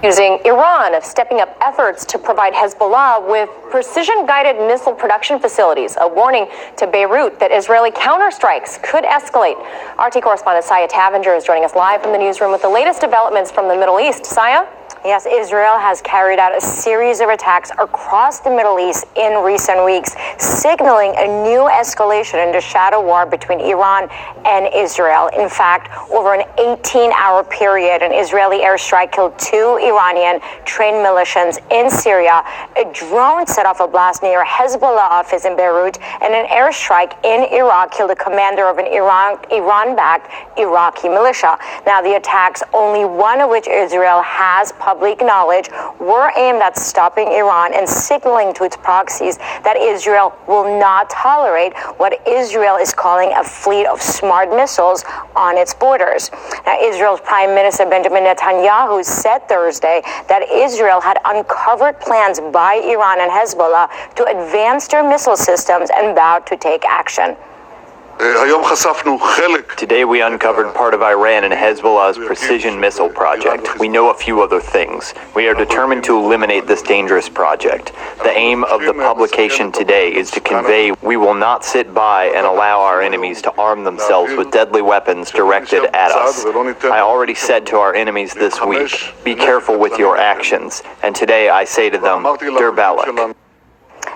Accusing Iran of stepping up efforts to provide Hezbollah with precision-guided missile production facilities, a warning to Beirut that Israeli counterstrikes could escalate. RT correspondent Saya Tavenger is joining us live from the newsroom with the latest developments from the Middle East. Saya? Yes, Israel has carried out a series of attacks across the Middle East in recent weeks, signaling a new escalation in the shadow war between Iran and Israel. In fact, over an 18-hour period, an Israeli airstrike killed 2 Iranian trained militias in Syria. A drone set off a blast near a Hezbollah office in Beirut, and an airstrike in Iraq killed a commander of an Iran-backed Iraqi militia. Now, the attacks, only one of which Israel has public knowledge, were aimed at stopping Iran and signaling to its proxies that Israel will not tolerate what Israel is calling a fleet of smart missiles on its borders. Now, Israel's Prime Minister Benjamin Netanyahu said Thursday that Israel had uncovered plans by Iran and Hezbollah to advance their missile systems and vowed to take action. Today we uncovered part of Iran and Hezbollah's precision missile project. We know a few other things. We are determined to eliminate this dangerous project. The aim of the publication today is to convey we will not sit by and allow our enemies to arm themselves with deadly weapons directed at us. I already said to our enemies this week, be careful with your actions. And today I say to them, Dir balak.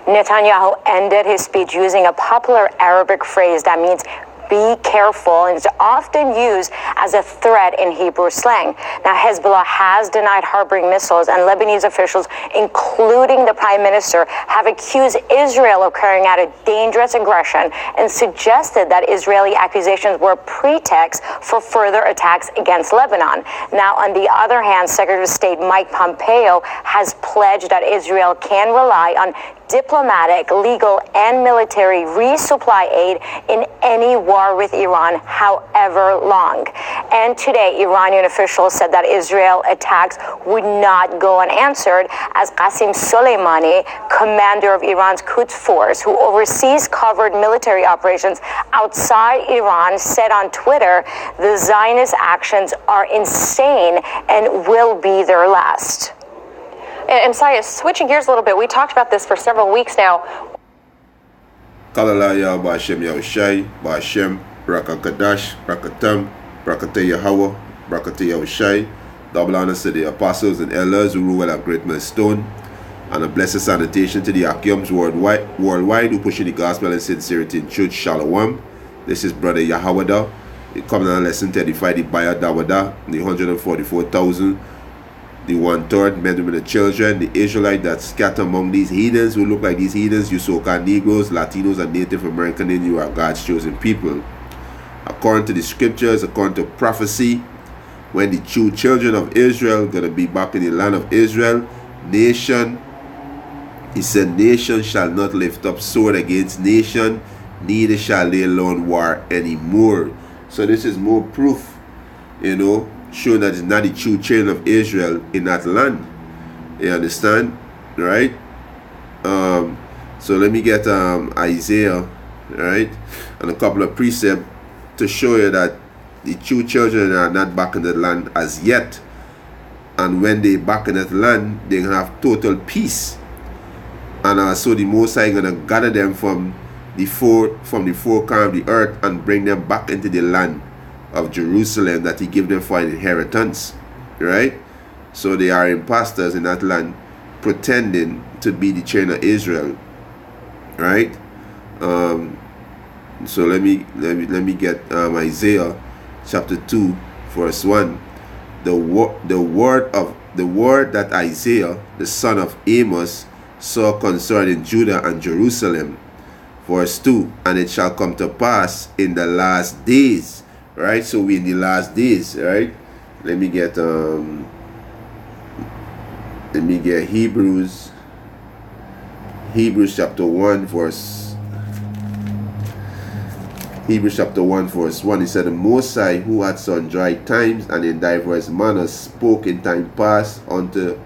Netanyahu ended his speech using a popular Arabic phrase that means be careful, and is often used as a threat in Hebrew slang. Now, Hezbollah has denied harboring missiles, and Lebanese officials, including the prime minister, have accused Israel of carrying out a dangerous aggression and suggested that Israeli accusations were a pretext for further attacks against Lebanon. Now, on the other hand, Secretary of State Mike Pompeo has pledged that Israel can rely on diplomatic, legal, and military resupply aid in any war with Iran, however long. And today, Iranian officials said that Israel attacks would not go unanswered, as Qasem Soleimani, commander of Iran's Quds Force, who oversees covert military operations outside Iran, said on Twitter, the Zionist actions are insane and will be their last. And Saya, switching gears a little bit, we talked about this for several weeks now. Kalalaya Ba'ashem Yahushai, Ba'ashem, Rakakadash, Rakatam, Rakate Yahweh, Rakate Yahushai. Double honors to the apostles and elders who rule at Great Millstone, and a blessed salutation to the Akiums worldwide who pushing the gospel and sincerity in truth. Shalom. This is Brother Yahawada. It comes on lesson to edify the Baya Dawada, the 144,000. The 1/3 men, women, and children, the Israelite that scatter among these heathens who look like these heathens, you so-called Negroes, Latinos, and Native American, and you are God's chosen people. According to the scriptures, according to prophecy, when the true children of Israel are going to be back in the land of Israel, nation, he said, nation shall not lift up sword against nation, neither shall they learn war anymore. So this is more proof, showing that it's not the true children of Israel in that land. You understand? Right? So let me get Isaiah, right? And a couple of precepts to show you that the true children are not back in the land as yet. And when they back in that land, they're going to have total peace. And also the Most High going to gather them from the four corners of the earth and bring them back into the land of Jerusalem that he gave them for an inheritance, right? So they are impostors in that land, pretending to be the children of Israel, right? So let me get Isaiah chapter 2 verse 1. The word that Isaiah the son of Amos saw concerning Judah and Jerusalem, verse 2. And it shall come to pass in the last days. Right, so we're in the last days, right? Let me get Hebrews chapter 1 verse 1. He said, the Most High, who had sundry times and in diverse manners spoke in time past unto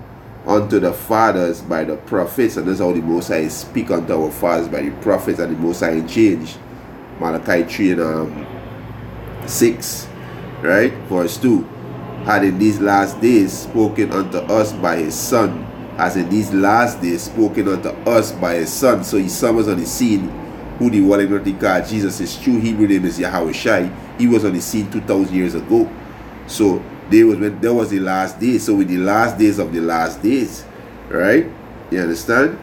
the fathers by the prophets. And this is how the Most High speak unto our fathers by the prophets, and the Most High change. Malachi 3 and 6, right? Verse 2. had in these last days spoken unto us by his Son. As in these last days spoken unto us by his Son. So his Son was on the scene, who the one in called Jesus. His true Hebrew name is Yahweh Shai. He was on the scene 2,000 years ago. So there was the last days. So with the last days of the last days, right? You understand?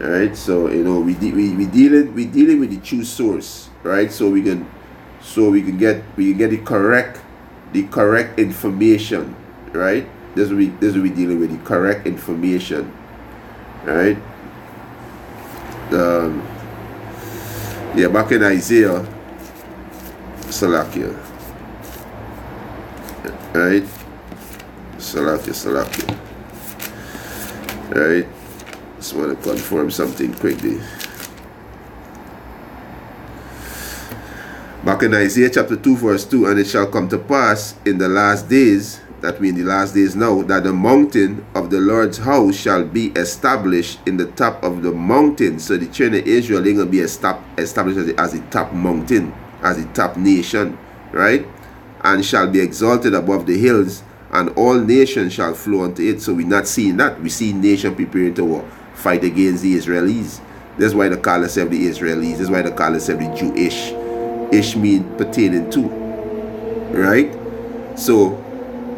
All right. So we dealing with the true source, right? So we can get the correct information, right? This will be dealing with the correct information, right? Back in Isaiah, Salakia, right? Salakia, right? Just want to confirm something quickly. Back in Isaiah chapter 2 verse 2, and it shall come to pass in the last days, that we in the last days now, that the mountain of the Lord's house shall be established in the top of the mountain. So the children of Israel, they're going to be established as the top mountain, as the top nation, right? And shall be exalted above the hills, and all nations shall flow unto it. So we're not seeing that. We see nation preparing to fight against the Israelis. That's why they call themselves the Israelis. That's why they call themselves the Jewish. Ish mean pertaining to, right? So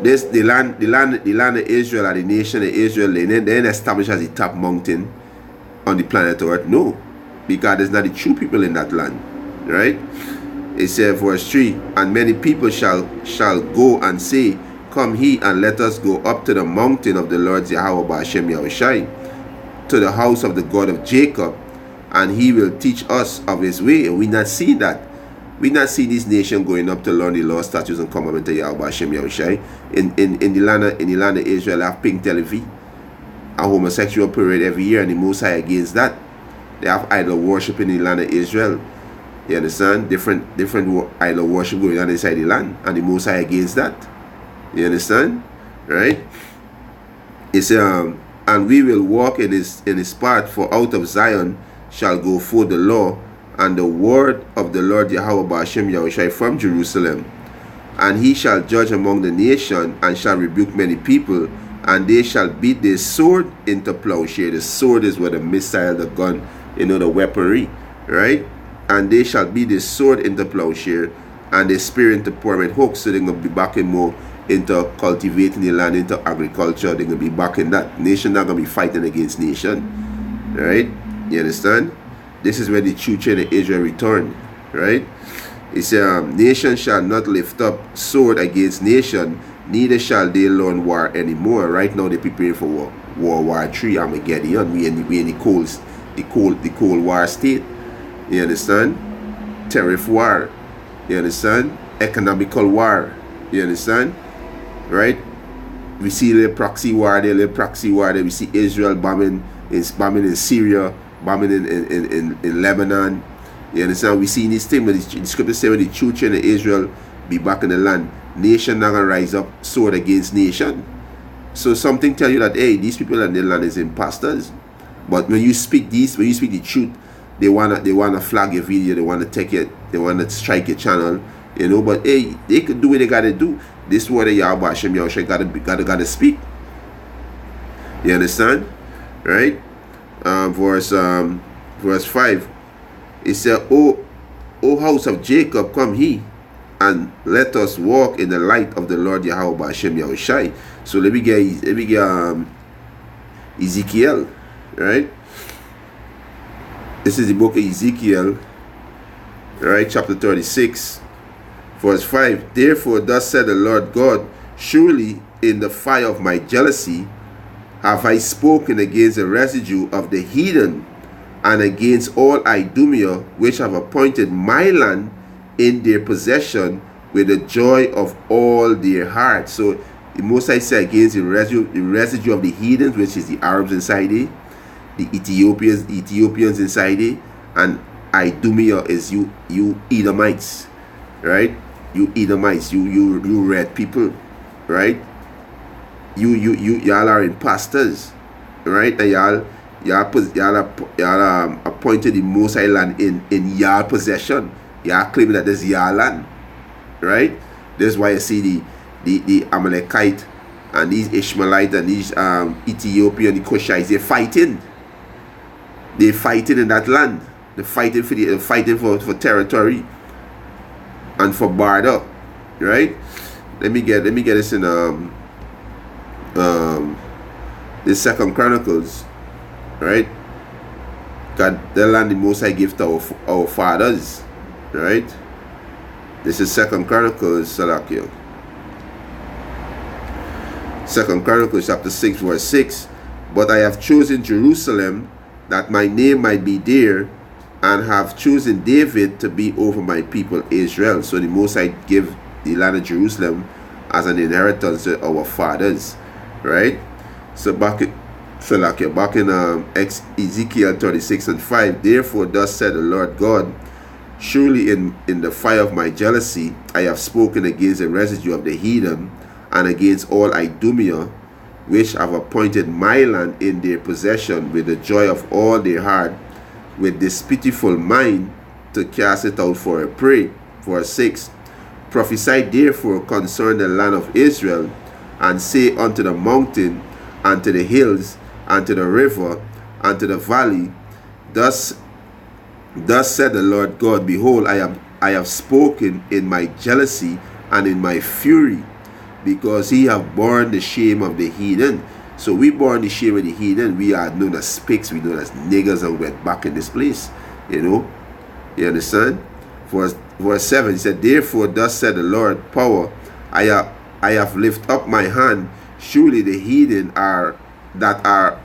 this the land of Israel, or the nation of Israel, then established as the top mountain on the planet Earth. No, because there's not the true people in that land, right? It says verse 3, and many people shall go and say, come he and let us go up to the mountain of the Lord Yahweh Ba'ashem Yahushai, to the house of the God of Jacob, and he will teach us of his way. And we not see that. We not see this nation going up to learn the law, statutes, and commandments of Yahweh Hashem Yahushai. In the land of Israel, they have pink television, a homosexual parade every year, and the Most High against that. They have idol worship in the land of Israel. You understand? Different idol worship going on inside the land, and the Most High against that. You understand? Right? It's and we will walk in his path, for out of Zion shall go forth the law, and the word of the Lord Yahweh Ba'ashem Yahushai from Jerusalem. And he shall judge among the nation, and shall rebuke many people, and they shall beat their sword into plowshare. The sword is where the missile, the gun, the weaponry, right? And they shall beat their sword into plowshare, and their spear into pyramid hooks. So they're going to be back in more into cultivating the land, into agriculture. They're going to be back in that. Nation not going to be fighting against nation, right? You understand? This is where the true children of Israel return, right? It says, nation shall not lift up sword against nation, neither shall they learn war anymore. Right now they're preparing for World War III, Armageddon. We in the Cold War state. You understand? Tariff war. You understand? Economical war. You understand? Right? We see the proxy war there, We see Israel bombing in Syria, bombing in Lebanon. You understand? We see in this thing, but the scripture says when the children of Israel be back in the land, nation not gonna rise up sword against nation. So something tell you that, hey, these people in the land is imposters. But when you speak the truth, they wanna flag your video, they wanna take it, they wanna strike your channel, But hey, they could do what they gotta do. This word of Yahweh Hashem Yahushai gotta speak. You understand? Right? Verse 5. It said, O house of Jacob, come he, and let us walk in the light of the Lord Yahweh Hashem Yahushai. So let me get Ezekiel, right? This is the book of Ezekiel, right? Chapter 36, verse 5. Therefore, thus said the Lord God, surely in the fire of my jealousy have I spoken against the residue of the heathen, and against all Idumea, which have appointed my land in their possession with the joy of all their heart. So the Most High said against the residue of the heathens, which is the Arabs inside it, the Ethiopians inside it, and Idumea is you Edomites, right? You Edomites, you red people, right? Y'all are imposters, right? And y'all appointed the Most High land in y'all possession. Y'all claiming that this is y'all land, right? That's why you see the Amalekite and these Ishmaelite and these Ethiopian, the Cushites, they're fighting. They're fighting in that land. They're fighting for territory and for border, right? Let me get this in the Second Chronicles, right? God, the land the Most High give to our fathers, right? This is Second Chronicles, Salakio. Second Chronicles chapter 6 verse 6. But I have chosen Jerusalem that my name might be there, and have chosen David to be over my people Israel. So the Most High give the land of Jerusalem as an inheritance to our fathers, right? So back in Ezekiel 36 and 5, therefore thus said the Lord God, surely in the fire of my jealousy I have spoken against the residue of the heathen, and against all Idumea, which have appointed my land in their possession with the joy of all their heart, with this pitiful mind to cast it out for a prey. Verse 6, prophesy therefore concerning the land of Israel, and say unto the mountain, and to the hills, and to the river, and to the valley, thus said the Lord God, behold, I have spoken in my jealousy and in my fury, because he have borne the shame of the heathen. So we borne the shame of the heathen. We are known as pigs, we known as niggers, and we're back in this place. You understand? Verse 7, he said, therefore thus said the Lord power, I have lifted up my hand, surely the heathen that are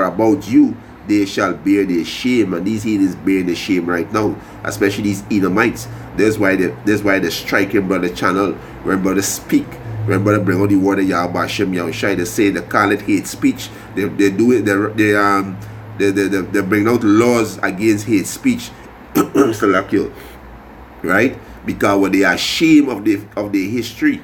about you, they shall bear their shame. And these heathens bearing the shame right now, especially these Edomites. That's why they're striking Brother Channel when Brother speak, when Brother bring out the word of Yahweh Hashem Yahushai. They say they call it hate speech. They do it. They bring out laws against hate speech. Right? Because they are ashamed of their history.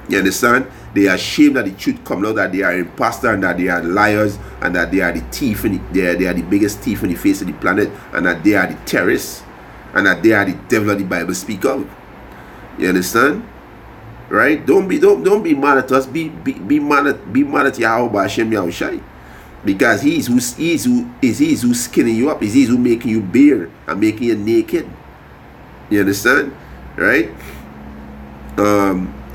You understand? They are ashamed that the truth come out, that they are imposter, and that they are liars, and that they are the thief, they are the biggest thief on the face of the planet, and that they are the terrorists, and that they are the devil that the Bible speak of. You understand? Right? Don't be mad at us. Be mad at Yahweh Hashem Yahushai, because he's who's skinning you up. He's who making you bare and making you naked. You understand? Right?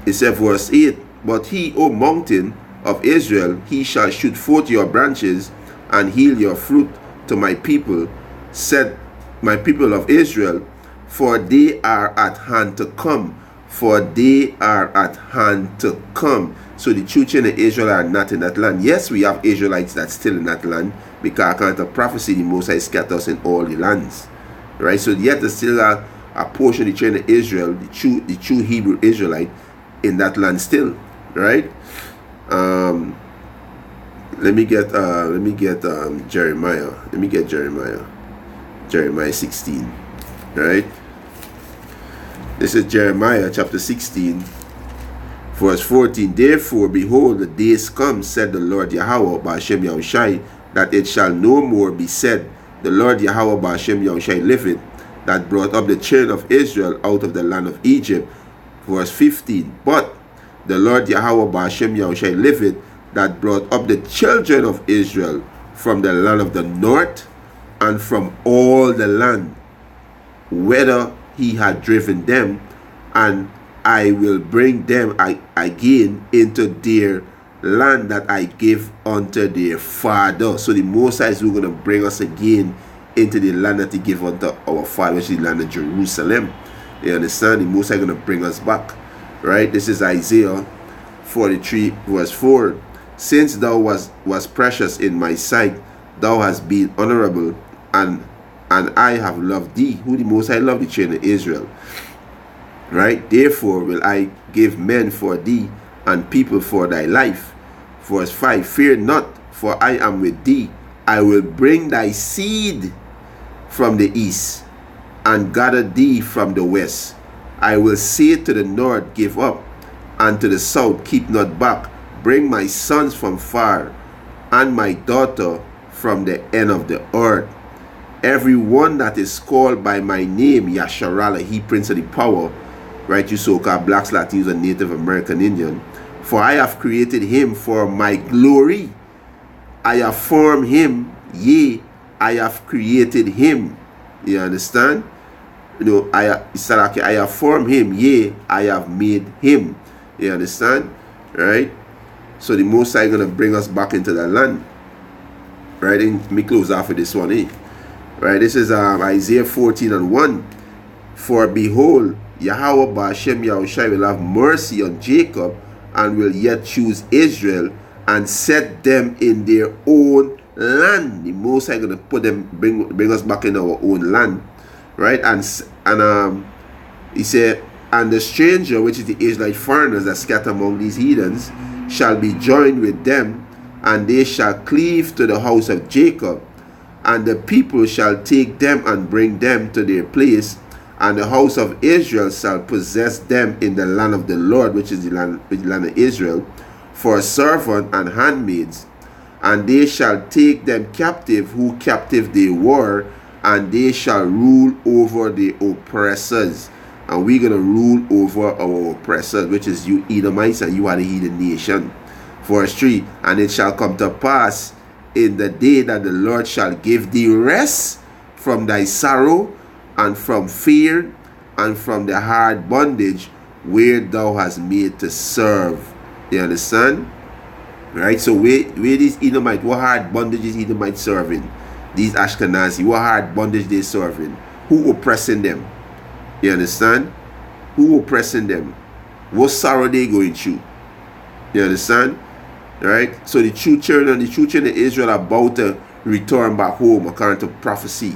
It said verse 8, but he, O mountain of Israel, he shall shoot forth your branches and heal your fruit to my people, said my people of Israel, for they are at hand to come. For they are at hand to come. So the children of Israel are not in that land. Yes, we have Israelites that's still in that land, because according to prophecy, the Most High scatters in all the lands. Right? So yet there's still a portion of the children of Israel, the true Hebrew Israelite, in that land still. Right? Let me get Jeremiah. Let me get Jeremiah 16. Right? This is Jeremiah chapter 16, verse 14. Therefore, behold, the days come, said the Lord Yahweh Ba'ashem Yahushai, that it shall no more be said, the Lord Yahweh Ba'ashem Yahushai liveth, that brought up the children of Israel out of the land of Egypt. Verse 15. But the Lord Yahweh Ba'ashem Yahushai liveth, that brought up the children of Israel from the land of the north, and from all the land, whither he had driven them, and I will bring them again into their land that I gave unto their father. So the Most High is going to bring us again into the land that he gave unto our father, which is the land of Jerusalem. You understand? The Most High is going to bring us back. Right? This is Isaiah 43 verse 4. Since thou was precious in my sight, thou hast been honorable, and I have loved thee. Who the Most High loved? The children of Israel. Right? Therefore will I give men for thee, and people for thy life. Verse 5. Fear not, for I am with thee. I will bring thy seed from the east, and gather thee from the west. I will say to the north, give up, and to the south, keep not back. Bring my sons from far, and my daughter from the end of the earth. Every one that is called by my name, Yasharala, he Prince of the power, right, you so-called blacks, Latinos, and Native American Indian. For I have created him for my glory. I have formed him, yea, I have created him. You understand? You know, I have formed him, yea, I have made him. You understand? Right? So the Most High gonna bring us back into the land. Right? And let me close off with this one, eh? Right? This is Isaiah 14:1. For behold, Yahweh Ba'ashem Yahushai will have mercy on Jacob and will yet choose Israel and set them in their own land. The Most High gonna put them, bring us back in our own land, right? And he said, and the stranger, which is the Israelite foreigners that scatter among these heathens, shall be joined with them, and they shall cleave to the house of Jacob, and the people shall take them and bring them to their place, and the house of Israel shall possess them in the land of the Lord, which is the land of Israel, for servant and handmaids, and they shall take them captive who captive they were, and they shall rule over the oppressors. And we're going to rule over our oppressors, which is you Edomites, and you are the heathen nation. Verse 3, and it shall come to pass in the day that the Lord shall give thee rest from thy sorrow, and from fear, and from the hard bondage where thou hast made to serve. You understand? Right? So where these Edomites, what hard bondage is Edomites serving? These Ashkenazi, what hard bondage they serving? Who oppressing them? You understand? Who oppressing them? What sorrow they going through? You understand? Right? So the true children of Israel are about to return back home according to prophecy.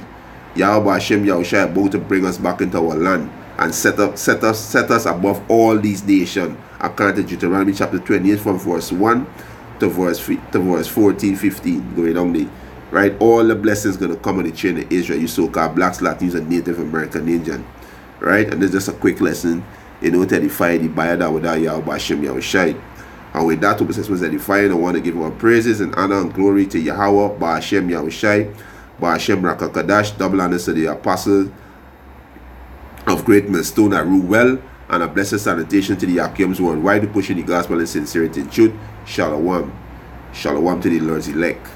Yahweh Hashem Yahushua about to bring us back into our land and set us above all these nations, according to Deuteronomy chapter 28 from verse 1 to verse 14, 15, going down there. Right? All the blessings going to come on the children of Israel, you so-called blacks, Latinos, and Native American Indian. Right? And there's just a quick lesson, you know, to edify the buyer that without Yahweh Hashem Yahushua. And with that, this was edifying. I want to give our praises and honor and glory to Yahweh Ba'ashem Yahushai, Ba'ashem Rakakadash, double honors to the apostles of great millstone that rule well, and a blessed salutation to the Yakims worldwide who pushing the gospel in sincerity and truth. Shalom. Shalom to the Lord's elect.